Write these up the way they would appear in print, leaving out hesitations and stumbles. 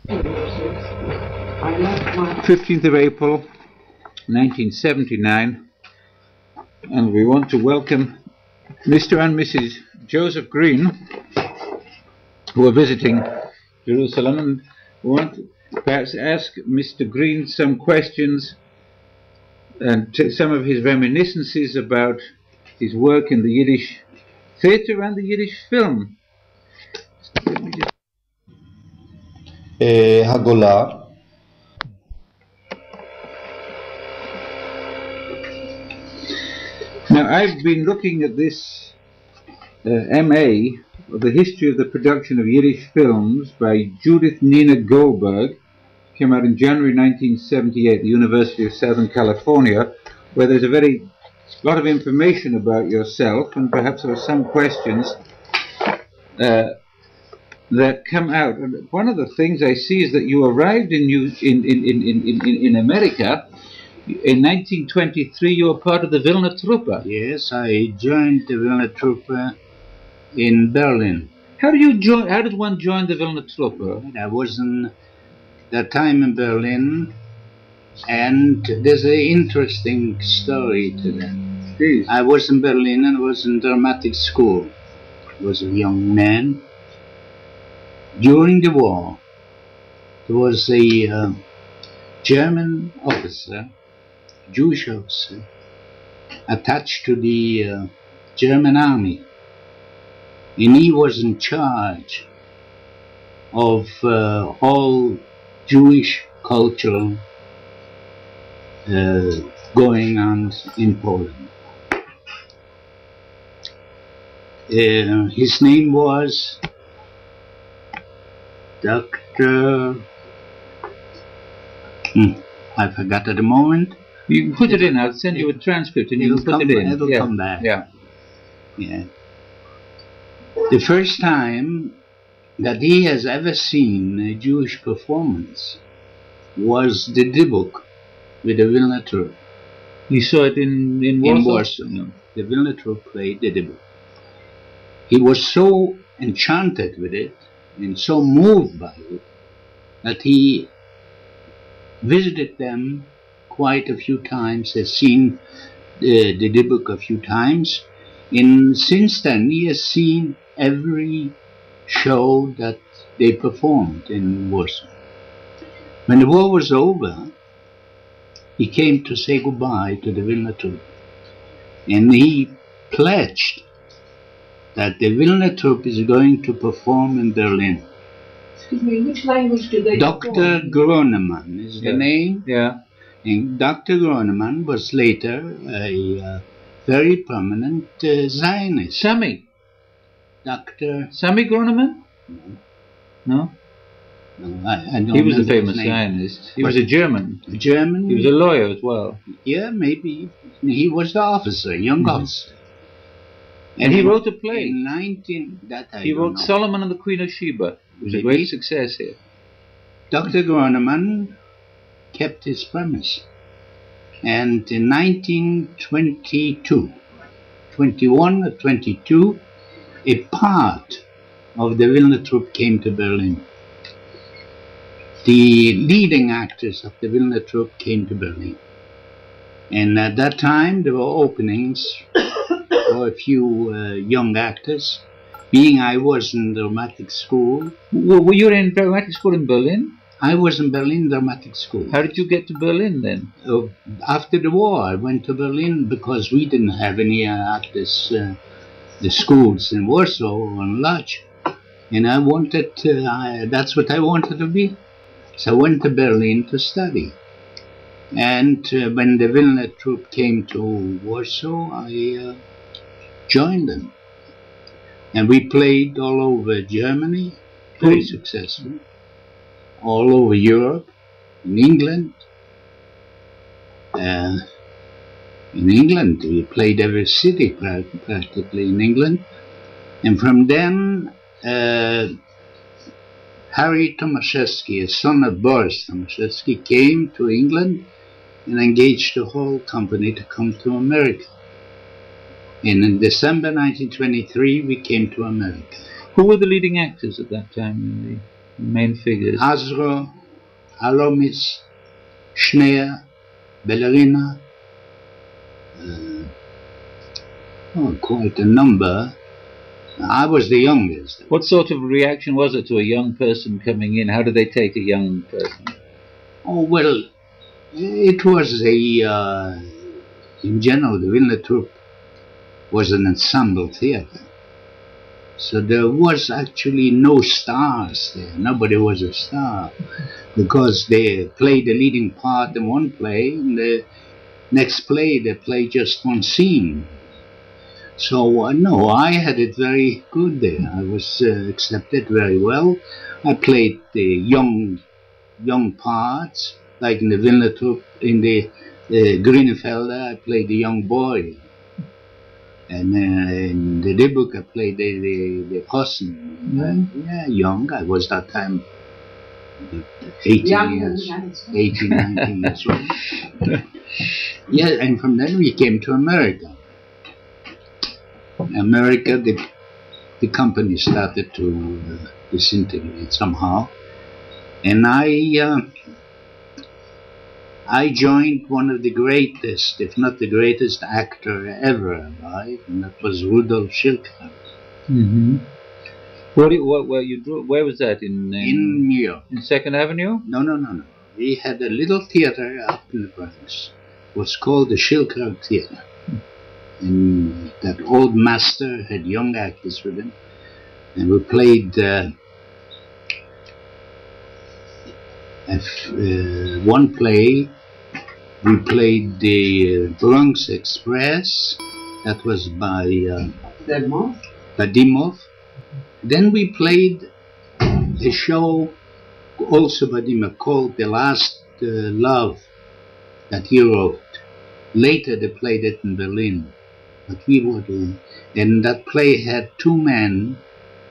15th of April 1979, and we want to welcome Mr. and Mrs. Joseph Green, who are visiting Jerusalem, and we want to perhaps ask Mr. Green some questions and some of his reminiscences about his work in the Yiddish theatre and the Yiddish film. הגולה. Now, I've been looking at this MA, the history of the production of Yiddish films by Judith Nina Goldberg, came out in January 1978 at the University of Southern California, where there's a very lot of information about yourself, and perhaps there are some questions that come out. And one of the things I see is that you arrived in America in 1923. You were part of the Vilna Truppe. Yes, I joined the Vilna Truppe in Berlin. How did one join the Vilna Truppe? I was in that time in Berlin, and there's an interesting story to that. Please. I was in Berlin and was in dramatic school. I was a young man. During the war, there was a German officer, Jewish officer, attached to the German army, and he was in charge of all Jewish cultural going on in Poland. His name was Dr. I forgot at the moment. You can put it in. I'll send you a transcript and you can put it in. It'll come back. Yeah. Yeah. The first time that he has ever seen a Jewish performance was the Dibuk with the Vilna Truppe. You saw it in Warsaw? No. The Vilna Truppe played the Dibuk. He was so enchanted with it and so moved by it that he visited them quite a few times, has seen the Dibuk a few times, and since then he has seen every show that they performed in Warsaw. When the war was over, he came to say goodbye to the Vilna Truppe, and he pledged that the Vilna Truppe is going to perform in Berlin. Excuse me, which language do they Dr. perform? Groneman is the name. Yeah. And Dr. Groneman was later a very prominent Zionist. Sammy Groneman? No? No, I don't He was know a famous his name. Zionist. He was a German. A German? He was a lawyer as well. Yeah, maybe. He was the officer, young officer. And he wrote a play. In He wrote Solomon and the Queen of Sheba. It was a great success here. Dr. Groneman kept his promise. And in 1922, 21 or 22, a part of the Vilna Truppe came to Berlin. The leading actors of the Vilna Truppe came to Berlin. And at that time, there were openings for a few young actors. Being I was in dramatic school. Were you in dramatic school in Berlin? I was in Berlin dramatic school. How did you get to Berlin then? After the war, I went to Berlin because we didn't have any actors, the schools in Warsaw or in Lodz. And I wanted that's what I wanted to be. So I went to Berlin to study. And when the Vilna Truppe came to Warsaw, I joined them. And we played all over Germany, very successful, all over Europe, in England. In England, we played every city practically in England. And from then, Harry Tomaszewski, a son of Boris Tomaszewski, came to England and engaged the whole company to come to America. And in December 1923, we came to America. Who were the leading actors at that time? Main figures. Azro, Alomis, Schneier, Ballerina, quite a number. I was the youngest. What sort of reaction was it to a young person coming in? How did they take a young person? Oh, well, it was in general, the Vilna troupe was an ensemble theater. So there was actually no stars there. Nobody was a star. Because they played the leading part in one play, and the next play they played just one scene. So, no, I had it very good there. I was accepted very well. I played the young parts, like in the Vilna troupe, in the Greenfelder, I played the young boy. And in the Debuk, I played the Hossen. Yeah, young. I was that time 18 years, 18, 19 years old. Yeah, and from then we came to America. America, the company started to disintegrate somehow, and I joined one of the greatest, if not the greatest actor ever alive, and that was Rudolf Schildkraut. Mm-hmm. Where was that? In New York. In 2nd Avenue? No. We had a little theater up in the Bronx. It was called the Schildkraut Theater. And that old master had young actors with him, and we played one play. We played the Bronx Express. That was by Dimov. Then we played a show also by Dimov called The Last Love that he wrote. Later they played it in Berlin. But we were doing, and that play had two men,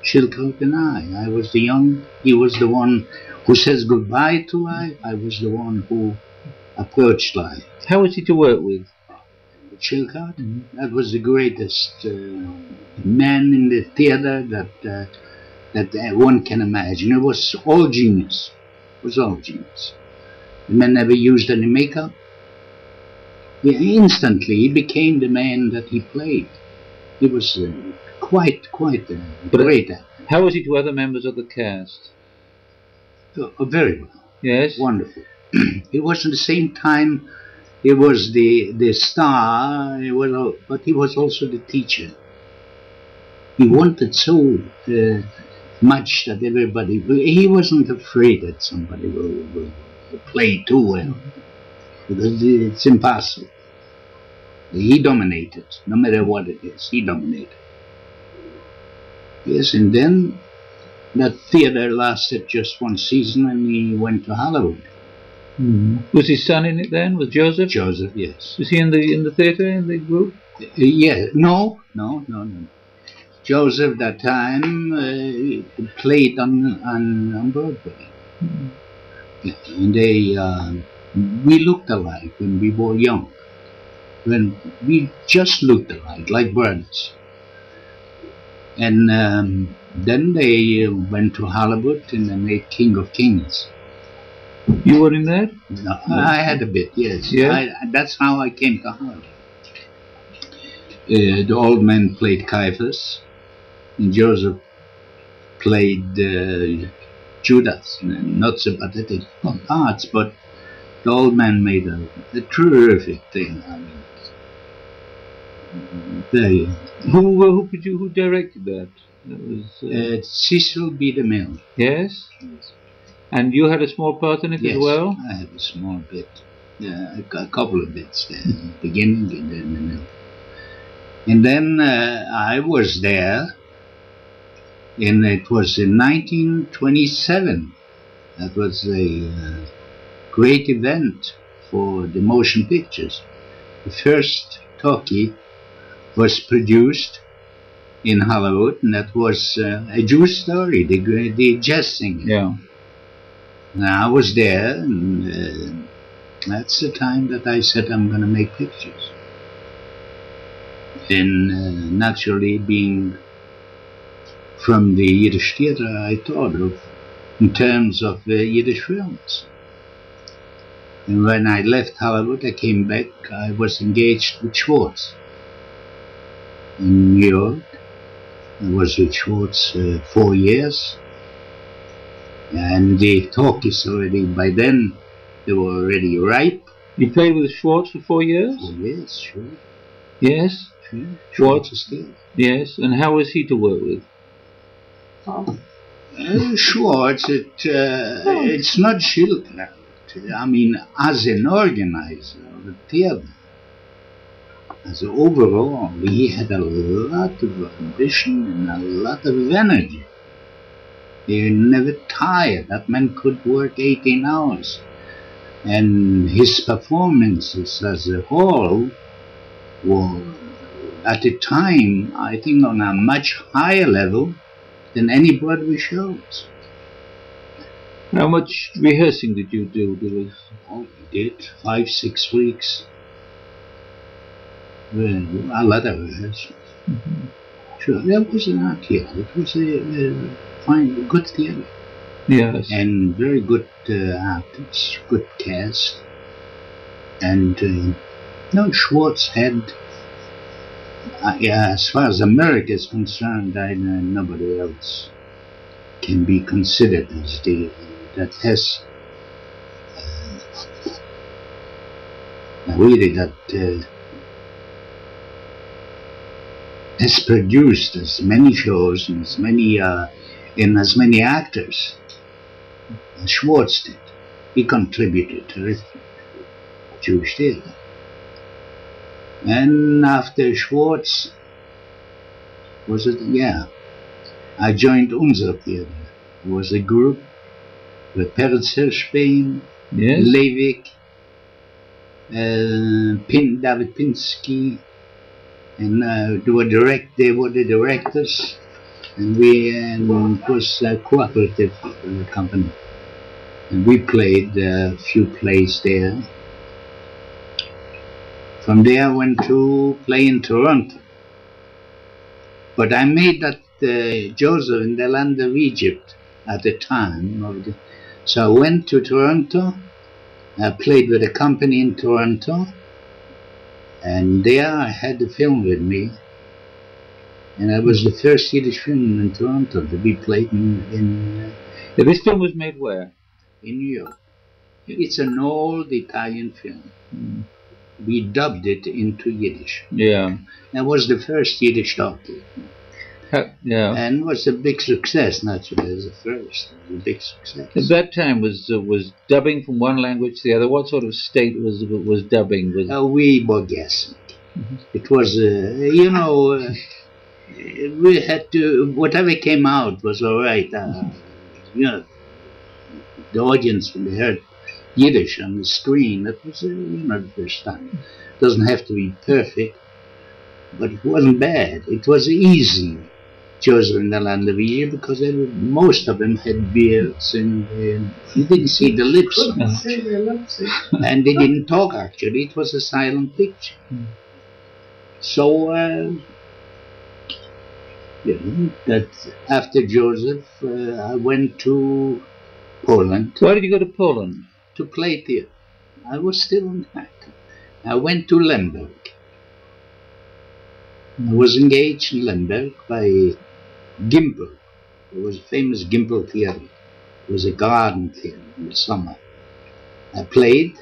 Schildkraut and I. I was the young, he was the one who says goodbye to life. I was the one who approached life. How was he to work with? Schildkraut? Mm-hmm. That was the greatest man in the theater that one can imagine. It was all genius. It was all genius. The man never used any makeup. Instantly, he became the man that he played. He was quite a great actor. How was he to other members of the cast? Very well. Yes? Wonderful. He was at the same time, he was the star, but he was also the teacher. He wanted so much that everybody, he wasn't afraid that somebody will play too well. Because it's impossible. He dominated, no matter what it is, he dominated. Yes, and then that theater lasted just one season and he went to Hollywood. Mm-hmm. Was his son in it then? Was Joseph? Joseph, yes. Was he in the theater, in the group? Yeah, no. Joseph that time played on Broadway. Mm-hmm. Yeah, and we looked alike when we were young. When we just looked alike, like brothers. And then they went to Hollywood and they made King of Kings. You were in that? No, I had a bit, yes. Yeah? That's how I came to Hollywood. The old man played Caiaphas, and Joseph played Judas. Not so pathetic parts, but the old man made a terrific thing. I mean, very. Who directed that? That was Cecil B. DeMille. Yes. And you had a small part in it as well? Yes, I had a small bit. A couple of bits there, in the beginning and then in the middle. And then I was there, and it was in 1927. That was a great event for the motion pictures. The first talkie was produced in Hollywood, and that was a Jewish story, the jazz singer. Yeah. Now I was there, and that's the time that I said I'm going to make pictures. And naturally, being from the Yiddish theater, I thought of in terms of Yiddish films. And when I left Hollywood, I came back, I was engaged with Schwartz in New York. I was with Schwartz 4 years. And the talkies already, by then, they were already ripe. You played with Schwartz for 4 years? 4 years, sure. Yes? Sure. Schwartz is there. Yes, and how was he to work with? Schwartz, it's not Schildknapp. I mean, as an organizer of the theater, as overall, he had a lot of ambition and a lot of energy. He never tired. That man could work 18 hours. And his performances as a whole were, at the time, I think on a much higher level than any Broadway shows. How much rehearsing did you do? Oh, we did 5-6 weeks. A lot of rehearsals. Mm-hmm. Sure, that was an art theater. It was a fine, good theater. Yes. And very good actors, good cast. And no, Schwartz had, as far as America is concerned, nobody else can be considered as that has really that has produced as many shows and as many in as many actors as Schwartz did. He contributed terrifically to Jewish theater. And after Schwartz, was it? Yeah, I joined Unser Theater. It was a group with Peretz Hirschbein, yes. Levik, David Pinsky, and they were the directors, and it was a cooperative company. And we played a few plays there. From there I went to play in Toronto. But I made that Joseph in the land of Egypt at the time. So I went to Toronto. I played with a company in Toronto. And there I had the film with me. And I was the first Yiddish film in Toronto to be played in This film was made where? In New York. It's an old Italian film. Mm. We dubbed it into Yiddish. Yeah. That was the first Yiddish talkie. Yeah. And it was a big success, naturally, as the first. It was a big success. At that time, was dubbing from one language to the other? What sort of state was dubbing? We were guessing. Mm-hmm. It was, we had to, whatever came out was all right. The audience, when they heard Yiddish on the screen, that was, the first time. It doesn't have to be perfect, but it wasn't bad. It was easy. Joseph in the land of Egypt, because most of them had beards and you didn't see the lips so much. And they didn't talk, actually. It was a silent picture. Mm. So, that after Joseph, I went to Poland. Why did you go to Poland? To play theater. I was still in that. I went to Lemberg. I was engaged in Lemberg by Gimpel. It was a famous Gimpel theater. It was a garden theater in the summer. I played.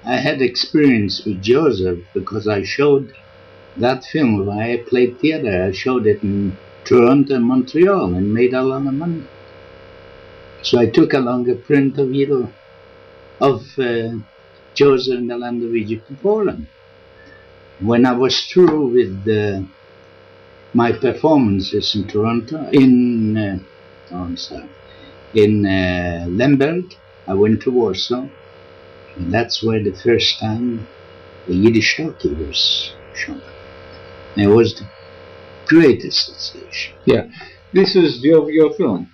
I had experience with Joseph because I showed that film when I played theater. I showed it in Toronto and Montreal and made a lot of money. So I took along a print of Joseph in the land of Egypt to Poland. When I was through with my performances in Toronto, in Lemberg, I went to Warsaw, and that's where the first time the Yiddish talkie was shown. And it was the greatest sensation. Yeah, this was your film.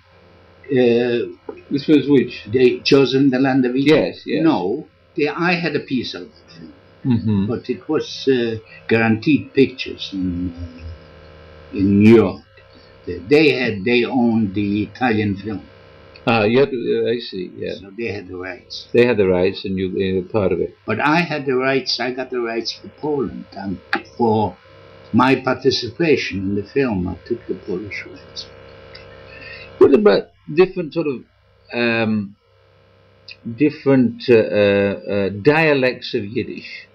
This was which? Joseph in the land of Egypt. Yes, yes. No, I had a piece of the film. Mm-hmm. But it was guaranteed pictures in New York. They owned the Italian film. I see, yeah. So they had the rights. They had the rights and you were part of it. But I had the rights, I got the rights for Poland, and for my participation in the film, I took the Polish rights. What about different sort of dialects of Yiddish?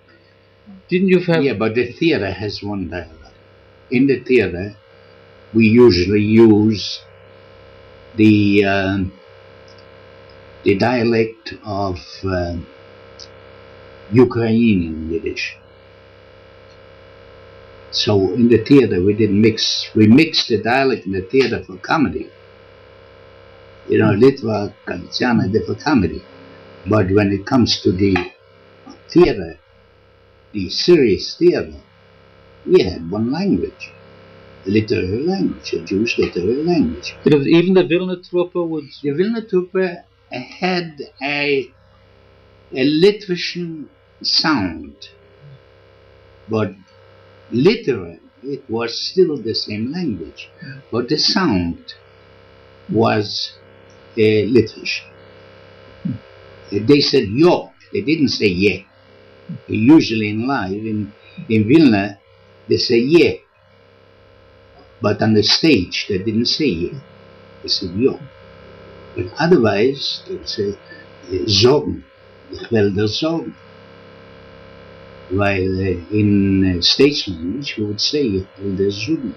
Didn't you have... Yeah, but the theatre has one dialect. In the theatre, we usually use the dialect of Ukrainian Yiddish. So in the theatre we mixed the dialect in the theatre for comedy. You know, Litva, Galiciana, for comedy. But when it comes to the theatre, the serious theatre, we had one language, a literary language, a Jewish literary language. Even the Vilna Truppe would... The Vilna Truppe had a Litvish sound, but literally it was still the same language, but the sound was Litvish. They said yo, they didn't say ye. Usually in live, in Vilna, they say ye. But on the stage, they didn't say ye. They said yo. But otherwise, they say zogen. Ich will dir zogen. While in stage language, we would say ich will dir zogen.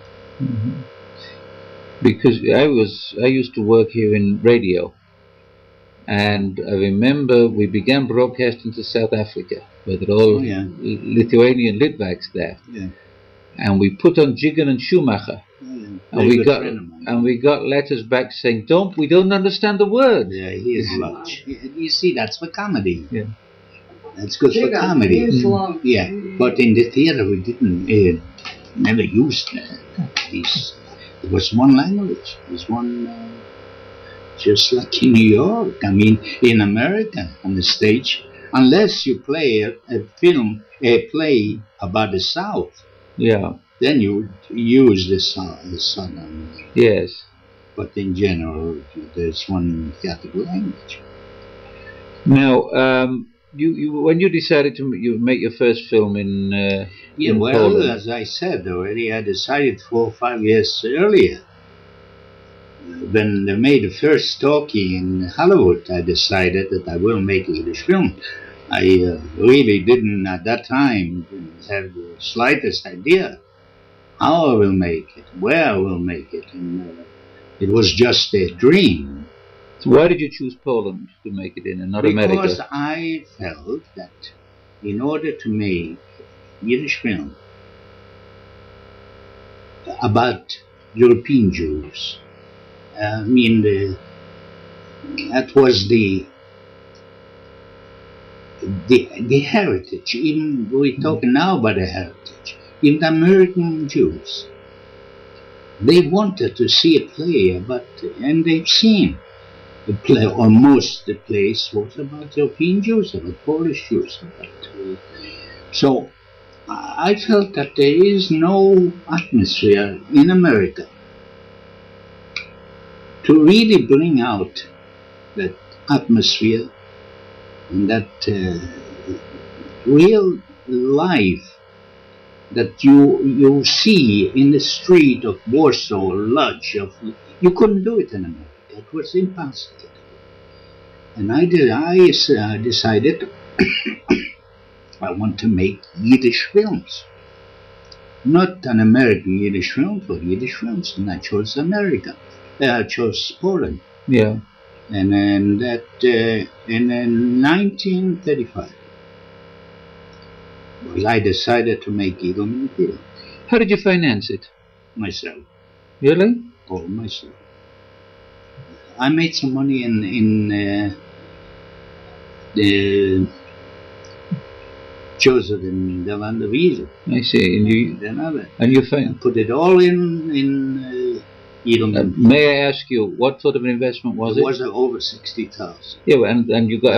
Because I used to work here in radio. And I remember we began broadcasting to South Africa, where there are all Lithuanian Litvaks there. Yeah. And we put on Jigan and Schumacher. And we got letters back saying, we don't understand the words. Yeah, he is large. You see, that's for comedy. Yeah. That's good for comedy. Yeah, but in the theatre we didn't, never used these. It was one language. It was one... just like in New York, I mean, in America, on the stage, unless you play a play about the South, then you would use the Southern. Yes. But in general, there's one theatrical language. Now, you when you decided to make your first film in Poland, as I said already, I decided 4 or 5 years earlier. When they made the first talkie in Hollywood, I decided that I will make a Yiddish film. I really didn't, at that time, have the slightest idea how I will make it, where I will make it. And it was just a dream. So why did you choose Poland to make it in and not America? Because I felt that in order to make a Yiddish film about European Jews, I mean, that was the heritage. Even we're talking now about the heritage. Even the American Jews, they wanted to see a play about, and they've seen the play. Almost the plays was about European Jews, about Polish Jews. So I felt that there is no atmosphere in America to really bring out that atmosphere and that real life that you see in the street of Warsaw, Lodz, you couldn't do it in America. It was impossible. And I decided I want to make Yiddish films. Not an American Yiddish film, but Yiddish films, and I chose America. I chose Poland. Yeah. And then in 1935, I decided to make Eagleman film. How did you finance it? Myself. Really? All myself. I made some money in the Joseph and the Land of Egypt. I see. And you put it all in Eagleman. May I ask you, what sort of an investment was it? It was over 60,000. Yeah, and you got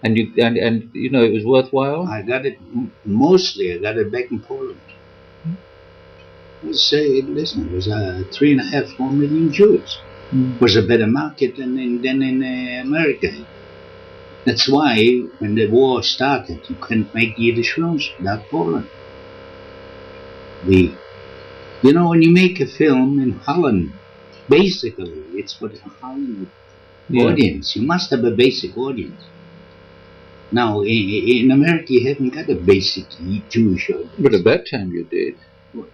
and you know it was worthwhile. I got it mostly. I got it back in Poland. Let's say, listen, it was 3.5 to 4 million Jews. was a better market than in America. That's why when the war started, you couldn't make Yiddish films without Poland. You know, when you make a film in Holland, basically it's for the Holland audience. You must have a basic audience. Now, in America, you haven't got a basic Jewish audience. But at that time you did.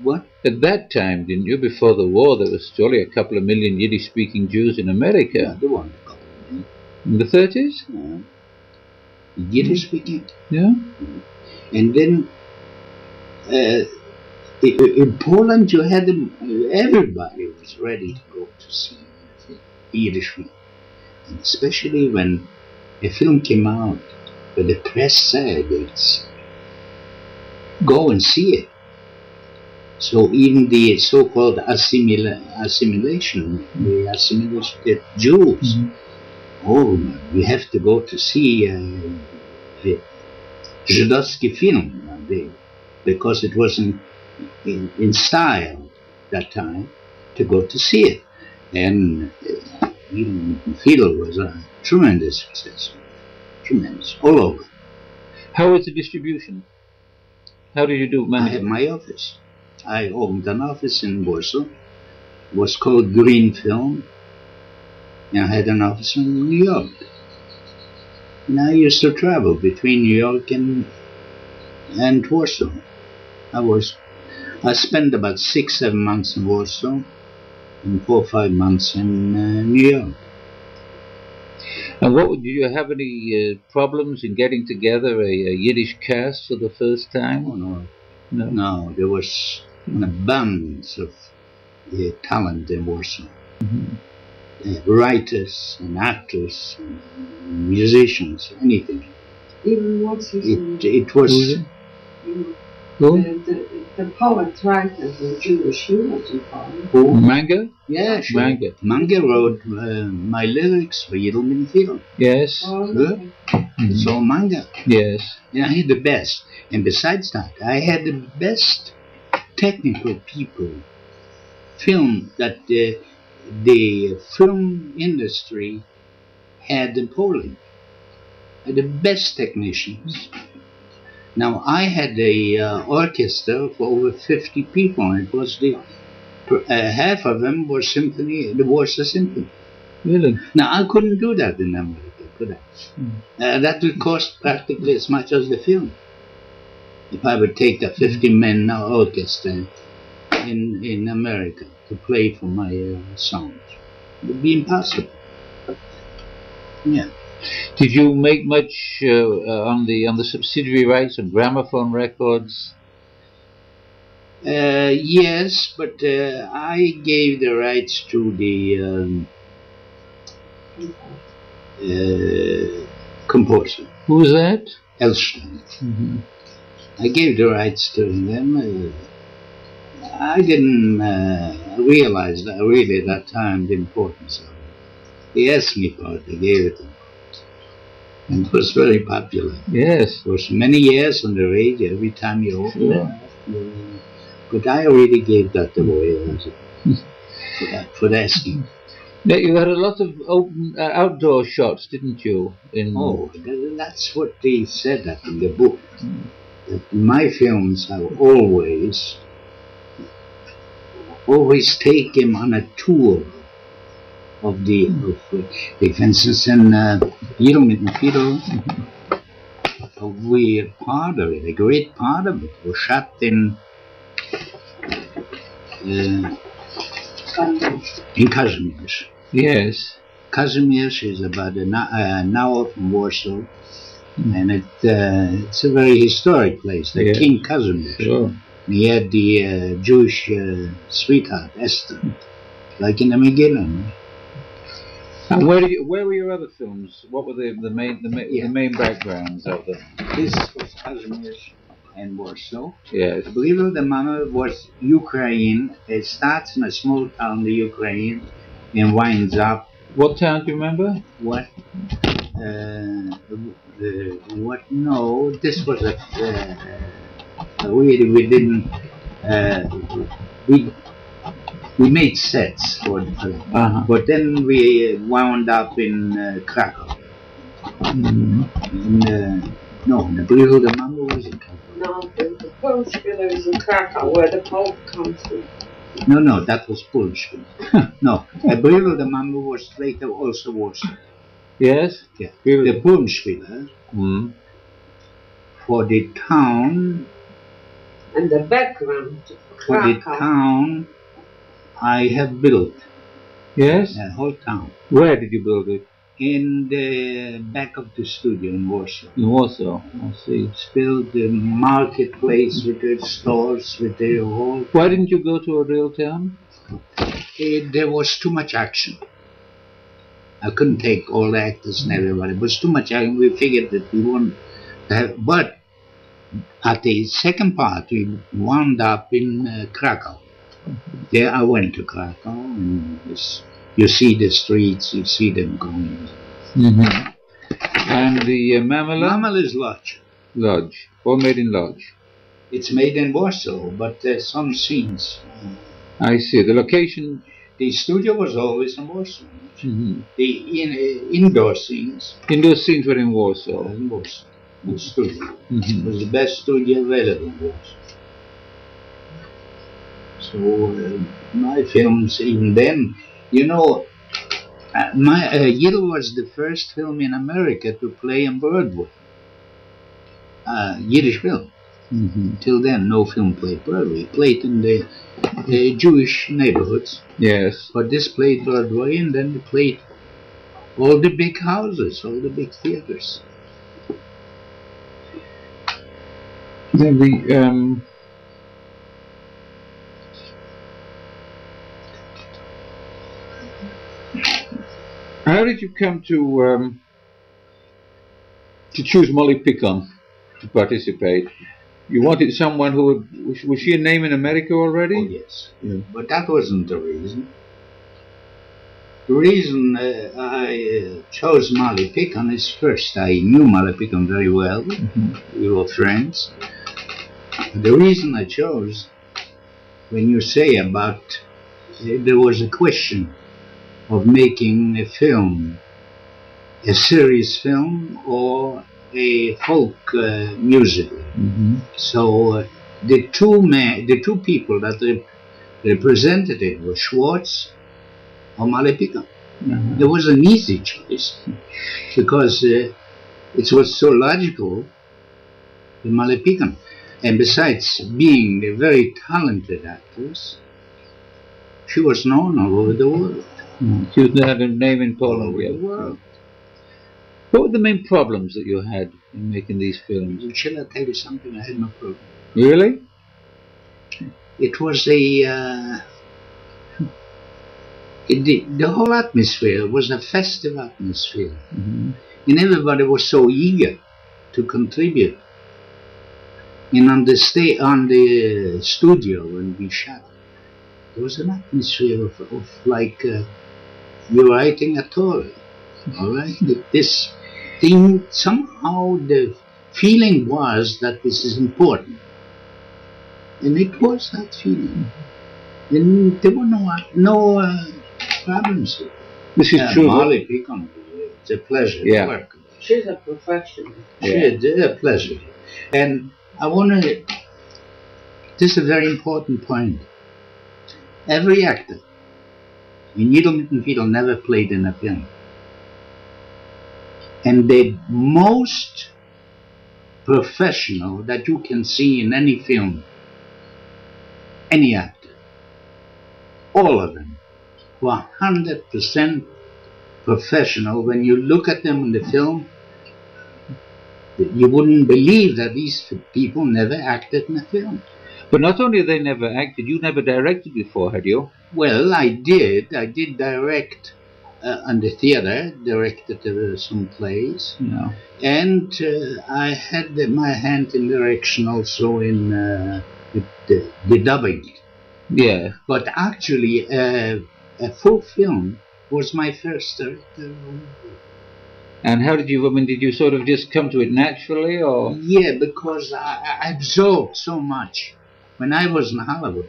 What? At that time, didn't you? Before the war, there was surely a couple of million Yiddish-speaking Jews in America. Yeah, there weren't a couple of million. In the 30s? Yeah. Yiddish-speaking. Yeah. And then in Poland, you had everybody was ready to go to see a Yiddish film. And especially when a film came out, where the press said it's go and see it. So even the so-called assimilation, the assimilated Jews, oh, we have to go to see a Żydowski film, because it wasn't in style that time to go to see it. And even Fiedel was a tremendous success. Tremendous, all over. How was the distribution? How did you do I had my office. I opened an office in Warsaw. It was called Green Film. And I had an office in New York. And I used to travel between New York and Warsaw. I spent about 6-7 months in Warsaw and 4 or 5 months in New York. And did you have any problems in getting together a Yiddish cast for the first time? Oh, no. No, there was an abundance of talent in Warsaw. Writers and actors, and musicians, anything. Even what's his name? It was... The poet writers were Jewish. He was in Poland. Manga? Yeah, sure. Manga. Manga wrote my lyrics for Yiddelman Film. Yes. So Manga. Yes. And I had the best. And besides that, I had the best technical people film that the film industry had in Poland. The best technicians. Now, I had a orchestra for over 50 people, and it was half of them were the Warsaw Symphony. Really? Now, I couldn't do that in America, could I? That would cost practically as much as the film. If I would take a 50-man orchestra in America to play for my songs, it would be impossible. Yeah. Did you make much on the subsidiary rights of gramophone records? Yes, but I gave the rights to the composer. Who was that? Elstein. I gave the rights to them. I didn't realize that really at that time the importance of it. He asked me for it. I gave it to him. And it was very popular. Yes. It was many years on the radio, every time you opened it. But I already gave that away for asking. Now, you had a lot of open outdoor shots, didn't you? Oh, that's what they said that in the book. That my films have always take him on a tour of for instance, in Fiedel, we part of it, a great part of it was shot in Kazimierz. Yes. Kazimierz is about an hour from Warsaw, and it's a very historic place, the King Kazimierz. Sure. He had the Jewish sweetheart, Esther, like in the Megillah. And where were your other films? What were the main backgrounds of them? This was Kazimierz and Warsaw. Yes. Believe it or not, was Ukraine. It starts in a small town, the Ukraine, and winds up. What town do you remember? What? What? No, this was we didn't. We made sets for the film, but then we wound up in Krakow. The Bril de Mambo was in Krakow. No, the Pulschwiller is in Krakow, where the Pope comes from. No, that was Pulschwiller. No, the Bril de Mambo was later also Warsaw. Yes? Yeah. The Pulschwiller for the town. And the background. For the town I have built. Yes? The whole town. Where did you build it? In the back of the studio in Warsaw. In Warsaw, I see. It's built the marketplace with the stores, with the whole... Why didn't you go to a real town? There was too much action. I couldn't take all the actors and everybody. It was too much action. We figured that we wouldn't have... But at the second part, we wound up in Krakow. There I went to Krakow, and you see the streets, you see them going. And the Mamela? Mamela is Lodge. Lodge. All made in Lodge. It's made in Warsaw, but there's some scenes. I see. The location... The studio was always in Warsaw. The indoor scenes. Indoor scenes were in Warsaw. In Warsaw. The studio. It was the best studio available in Warsaw. So my films, even then, you know, Yiddle was the first film in America to play on Broadway. Yiddish film. Till then, no film played Broadway. Played in the Jewish neighborhoods. Yes. But this played Broadway, and then they played all the big houses, all the big theaters. Then the how did you come to choose Molly Picon to participate? You wanted someone who would... Was she a name in America already? Oh, yes. Yeah. But that wasn't the reason. The reason I chose Molly Picon is, first, I knew Molly Picon very well. We were friends. The reason I chose, when you say about... there was a question of making a film, a serious film or a folk musical. So the two people that represented it were Schwartz or Molly Picon. There was an easy choice because it was so logical, the Molly Picon. And besides being a very talented actress, she was known all over the world. She had a name in Poland. World. What were the main problems that you had in making these films? Shall I tell you something? I had no problem. Really? It was the whole atmosphere was a festive atmosphere. And everybody was so eager to contribute. And on the studio when we shot, there was an atmosphere of like you're writing a story, all right? This thing, somehow the feeling was that this is important. And it was that feeling. And there were no problems here. This is true. Molly Picon, it's a pleasure to work with. She's a professional. It's a pleasure. And I want to, this is a very important point. Every actor in Yiddle Mittenfiedel never played in a film. And the most professional that you can see in any film, any actor, all of them were 100% professional. When you look at them in the film, you wouldn't believe that these people never acted in a film. But not only they never acted, you never directed before, had you? Well, I did. I did direct on the theater, directed some plays. Yeah. And I had my hand in direction also in the dubbing. Yeah. But actually, a full film was my first director. And how did you, I mean, did you sort of just come to it naturally, or? Yeah, because I absorbed so much. When I was in Hollywood,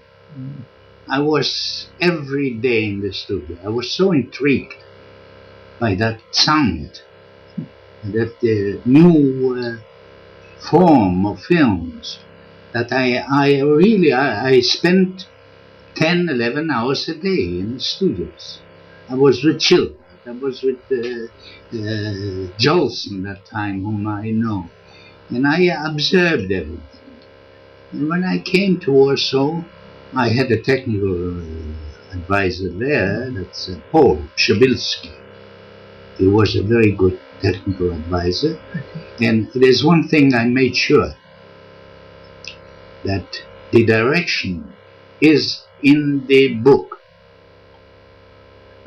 I was every day in the studio. I was so intrigued by that sound, that new form of films, that I spent 10, 11 hours a day in the studios. I was with children. I was with Jolson that time, whom I know. And I observed everything. And when I came to Warsaw, I had a technical advisor there, that's Paul Shabilski. He was a very good technical advisor. And there's one thing I made sure, that the direction is in the book.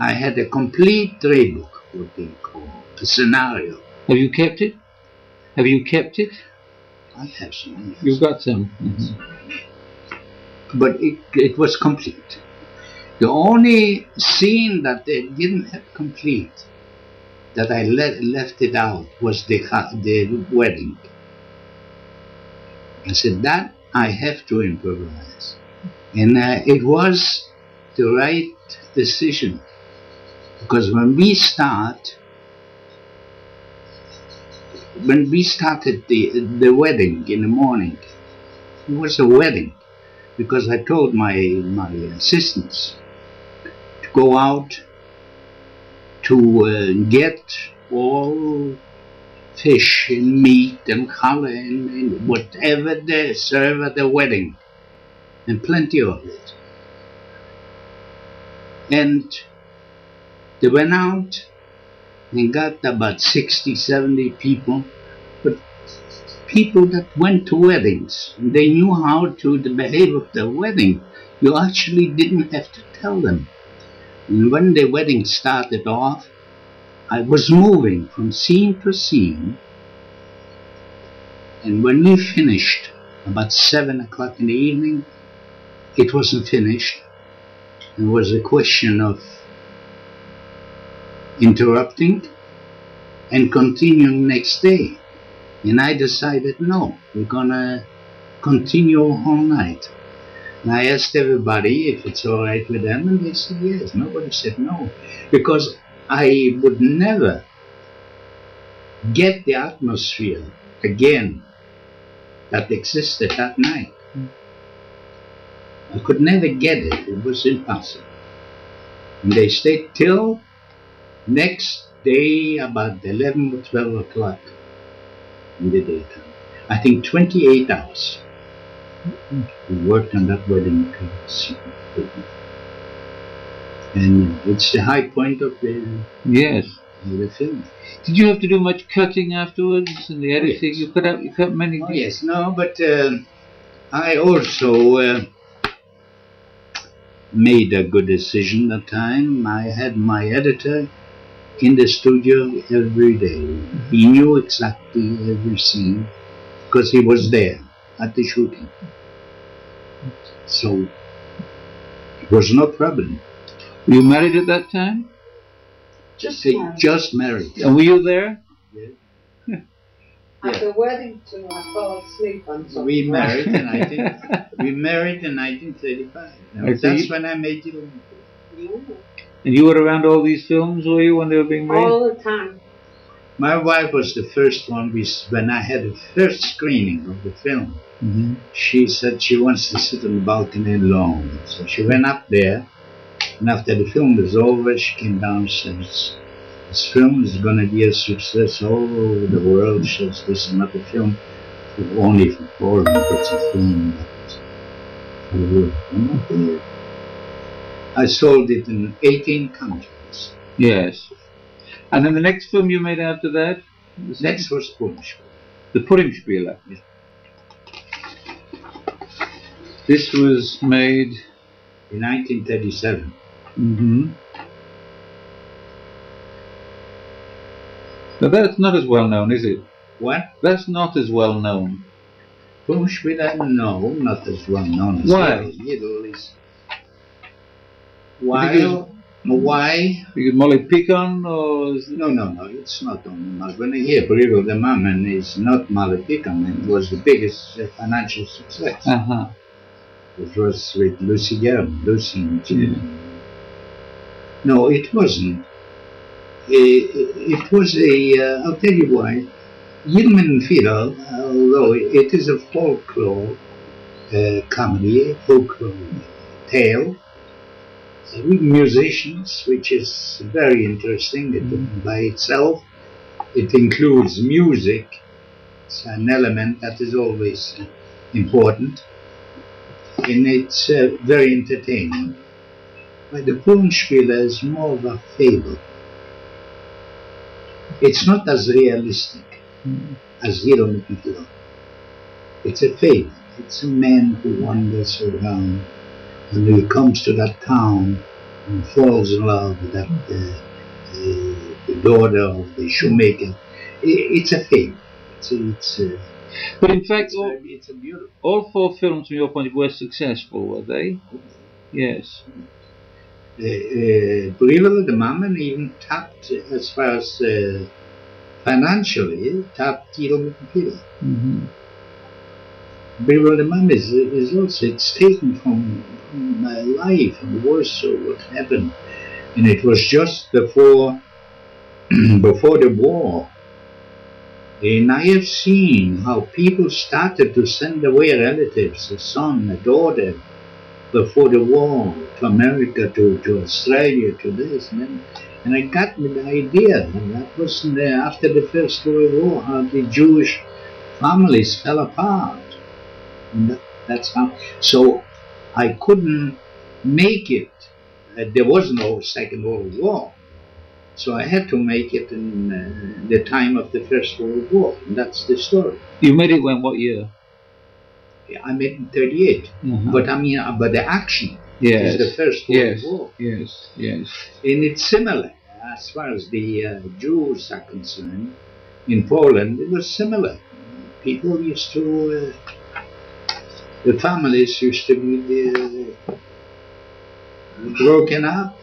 I had a complete drehbuch, what they call, a scenario. Have you kept it? Have you kept it? I have some. Yes. You've got some. Mm-hmm. But it was complete. The only scene that they didn't have complete, that I left it out, was the wedding. I said, that I have to improvise. And it was the right decision. Because when we started the wedding in the morning, it was a wedding, because I told my assistants to go out to get all fish and meat and challah and whatever they serve at the wedding, and plenty of it. And they went out and got about 60, 70 people, but people that went to weddings. They knew how to behave at the wedding. You actually didn't have to tell them. And when the wedding started off, I was moving from scene to scene, and when we finished, about 7 o'clock in the evening, it wasn't finished. It was a question of interrupting and continuing next day. And I decided, no, we're gonna continue all night. And I asked everybody if it's all right with them, and they said yes. Nobody said no, because I would never get the atmosphere again that existed that night. I could never get it. It was impossible. And they stayed till next day about 11 or 12 o'clock in the daytime. I think 28 hours. We worked on that wedding. And it's the high point of the, yes, the film. Did you have to do much cutting afterwards in the editing? Yes. You cut many. Oh, yes, no, but I also made a good decision that time. I had my editor in the studio every day. He knew exactly every scene because he was there at the shooting. So it was no problem. Were you married at that time? Just married. And were you there? Yeah. At the wedding too, I fell asleep on something. We married in 1935. That's when I made you. Yeah. And you were around all these films, were you, when they were being made? All the time. My wife was the first one. When I had the first screening of the film, mm-hmm. she said she wants to sit on the balcony alone. So she went up there, and after the film was over, she came down and said, this film is going to be a success all over the world. She says, this is not a film only for foreign, it's a film for the world. I sold it in 18 countries. Yes. And then the next film you made after that? Next was Purimspieler. The Purimspieler. Yeah. This was made in 1937. Mm-hmm. Now that's not as well known, is it? What? That's not as well known. Purimspieler, no, not as well known as why? Why? Because Molly Picon or... No, it's not only Molly. When I hear Brigo the Mammon is not Molly Picon, it was the biggest financial success. Uh-huh. It was with Lucy Gern, Lucy and Jim. No, it wasn't. It was a, I'll tell you why. Yilman Fiddle, although it is a folklore comedy, folklore tale, with musicians, which is very interesting by itself. It includes music. It's an element that is always important, and it's very entertaining. But the Puppenspieler is more of a fable. It's not as realistic as Hero Mikitlo. It's a fable. It's a man who wanders around, and he comes to that town and falls in love with that the daughter of the shoemaker. It's a fable. But in fact, it's a beautiful. all 4 films, from your point of view, were successful, were they? Yes. Brille the Mammon even tapped, as far as financially, tapped Hero Mikitlo. Brille the Mammon is also, it's taken from my life and Warsaw, what happened. And it was just before the war. And I have seen how people started to send away relatives, a son, a daughter, before the war, to America, to Australia, to this. And I got with the idea, and that was after the First World War, how the Jewish families fell apart. And that's how. So I couldn't make it. There was no Second World War. So I had to make it in the time of the First World War, and that's the story. You made it when, what year? I made it in 38. But I mean, but the action is the First World War. Yes. And it's similar as far as the Jews are concerned. In Poland, it was similar. People used to, the families used to be broken up.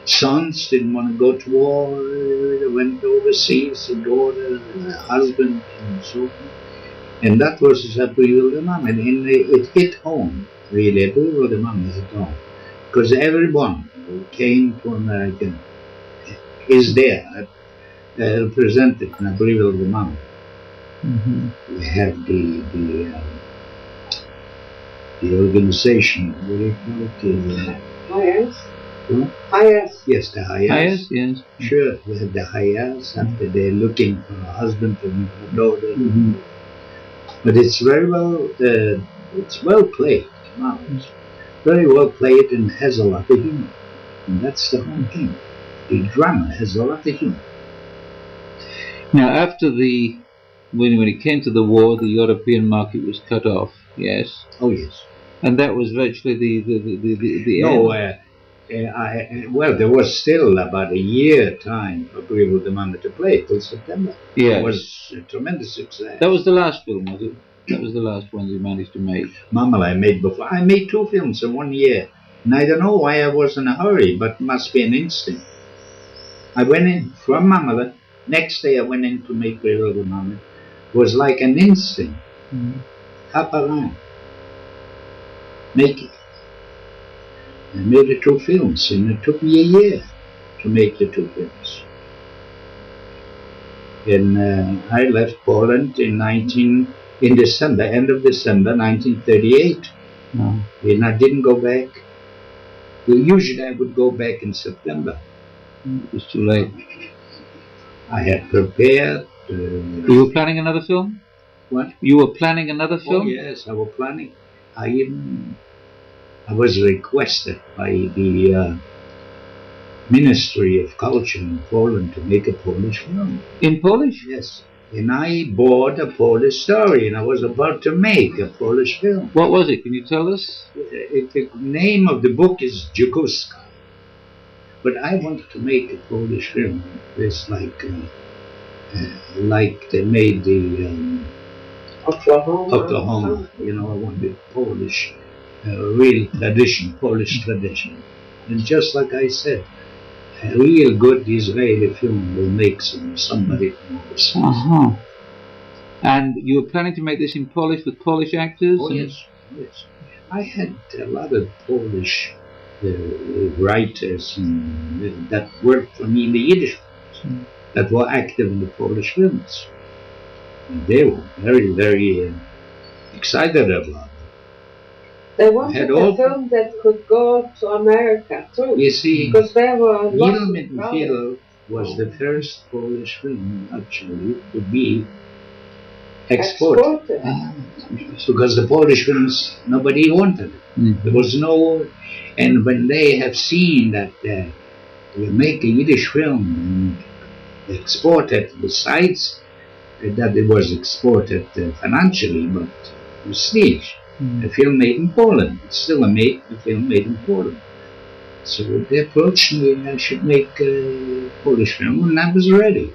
Sons didn't want to go to war, they went overseas, a daughter, a husband, and so forth. And that was Brille the Mammon, and it hit home, really. Brille the Mammon hit home. Because everyone who came to America is there, represented in Brille the Mammon. We have the organization, what do you call it? Hires? Hires? Yes, the hires. Hires, yes. Sure, we have the hires after they're looking for a husband and a daughter. But it's very well, it's well played. Wow. It's very well played and has a lot of humor. And that's the whole thing. The drama has a lot of humor. Now, after when it came to the war, the European market was cut off. Yes. Oh yes. And that was virtually the no, end. Well, there was still about a year time for Brille the Mammon to play till September. Yeah. It was a tremendous success. That was the last film, was it? That was the last one you managed to make. Mammon I made before. I made 2 films in 1 year. And I don't know why I was in a hurry, but it must be an instinct. I went in from Mammon. Next day I went in to make Brille the Mammon. It was like an instinct. Caparan. Make it. I made the 2 films, and it took me a year to make the 2 films. And I left Poland in December, end of December 1938. And I didn't go back. Well, usually I would go back in September. It was too late. I had prepared. You were planning another film? What? You were planning another film? Oh yes, I was planning. I was requested by the Ministry of Culture in Poland to make a Polish film. In Polish? Yes. And I bought a Polish story, and I was about to make a Polish film. What was it? Can you tell us? The name of the book is Dziukuska. But I wanted to make a Polish film. It's like they made the Oklahoma. You know, I wanted Polish, real tradition, Polish tradition. And just like I said, a real good Israeli film will make somebody from overseas. And you were planning to make this in Polish with Polish actors? Oh yes. Yes. I had a lot of Polish writers that worked for me in the Yiddish films, that were active in the Polish films. And they were very, very excited about it. They wanted a film that could go to America too. You see, because there were lots of Film was the first Polish film actually to be exported. Because the Polish films, nobody wanted it. There was no, and when they have seen that you make a Yiddish film and export it, besides that it was exported financially, but prestige. A film made in Poland. It's still a film made in Poland. So they approached me and I should make a Polish film, and I was ready.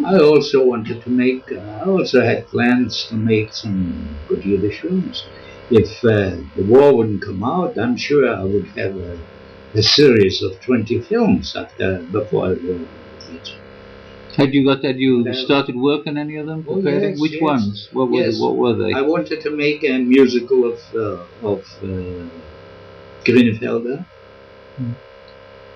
I also wanted to make, I also had plans to make some good Yiddish films. If the war wouldn't come out, I'm sure I would have a series of 20 films before the war. Had you started work on any of them? Yes, Which ones? What were they? I wanted to make a musical of Grinfelder.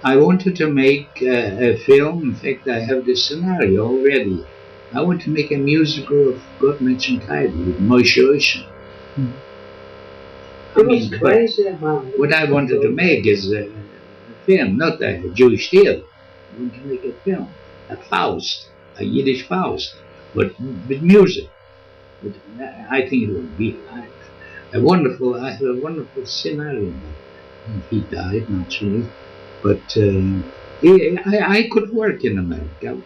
I wanted to make a film. In fact, I have the scenario already. I want to make a musical of God Mentioned Title with Moshe. What I wanted to make is a film, not a Jewish tale. I want to make a film, a Faust, a Yiddish Faust, but with music. But I think it would be a wonderful. I have a wonderful scenario. He died naturally, but I could work in America.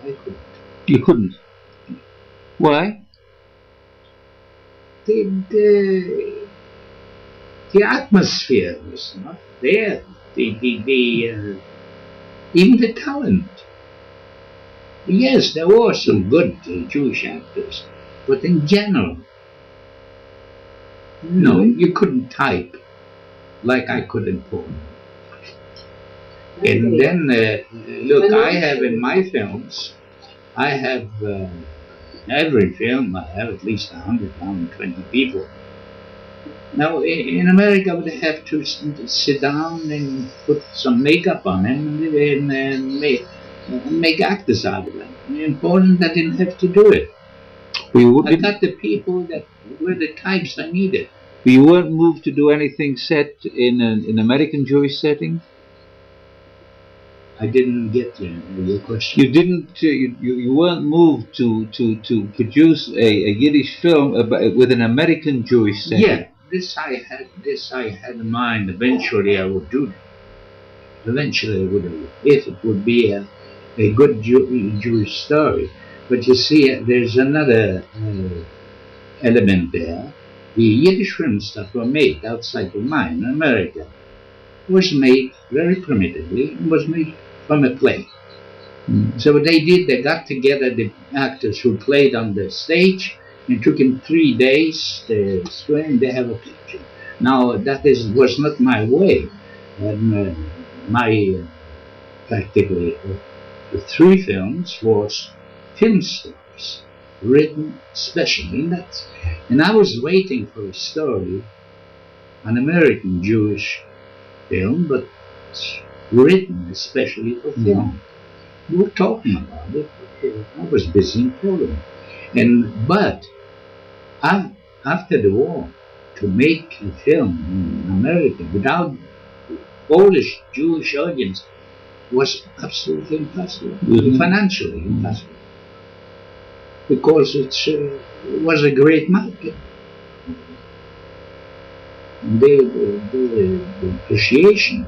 I couldn't. You couldn't. Why? The atmosphere was not there. Even the talent. Yes, there were some good Jewish actors, but in general, no, you couldn't type like I could in Poland. And then, look, I have in my films, I have every film, I have at least 100, 120 people. Now, in America, they have to sit down and put some makeup on them and make actors out of them. In Poland, I didn't have to do it. I got the people that were the types I needed. You weren't moved to do anything set in an American Jewish setting? I didn't get your question. You didn't. You weren't moved to produce a Yiddish film with an American Jewish setting. Yeah, this I had in mind. Eventually, I would do that. Eventually, I would, if it would be a good Jewish story. But you see, there's another element there. The Yiddish films that were made outside of mine in America was made very primitively and was made from a play. So what they did, they got together the actors who played on the stage and took in 3 days to screen. They have a picture. Now that was not my way. And my practically the 3 films was film stories written specially in that. And I was waiting for a story, an American Jewish film, but written especially for film. We were talking about it, but I was busy in Poland. But after the war, to make a film in America without Polish Jewish audience was absolutely impossible, financially impossible. Because it was a great market. The appreciation,